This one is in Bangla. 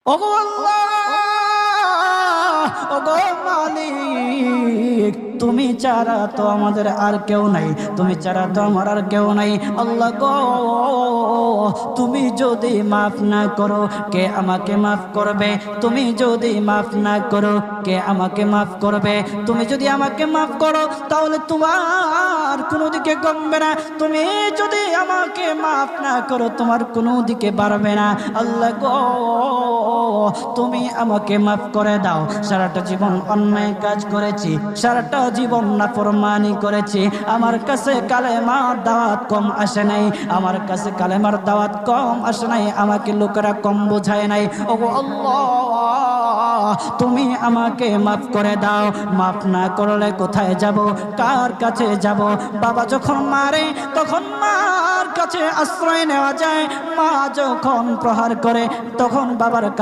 ওগো আল্লাহ, ওগো মালিক, তুমি ছাড়া তো আমাদের আর কেউ নাই, তুমি ছাড়া তো আমার আর কেউ নাই। আল্লাহ গো, তুমি যদি মাফ না করো কে আমাকে মাফ করবে? তুমি যদি মাফ না করো কে আমাকে মাফ করবে? তুমি যদি আমাকে মাফ করো তাহলে তোমার কোনো দিকে কমবে না, তুমি যদি আমাকে মাফ না করো তোমার কোনো দিকে বাড়বে না। আল্লাহ গো, তুমি আমাকে মাফ করে দাও। সারাটা জীবন অন্যায় কাজ করেছি, সারাটা জীবন নাফরমানি করেছি, আমার কাছে কালেমার দাওয়াত কম আসে নাই, আমার কাছে কালেমার দাওয়াত কম আসে নাই, আমাকে লোকেরা কম বোঝায় নাই। ওগো আল্লাহ, তুমি আমাকে মাফ করে দাও। মাফ না করলে কোথায় যাব, কার কাছে যাব? বাবা যখন মারে তখন মার কাছে আশ্রয় নেওয়া যায়, মা যখন প্রহার করে তখন বাবার কাছে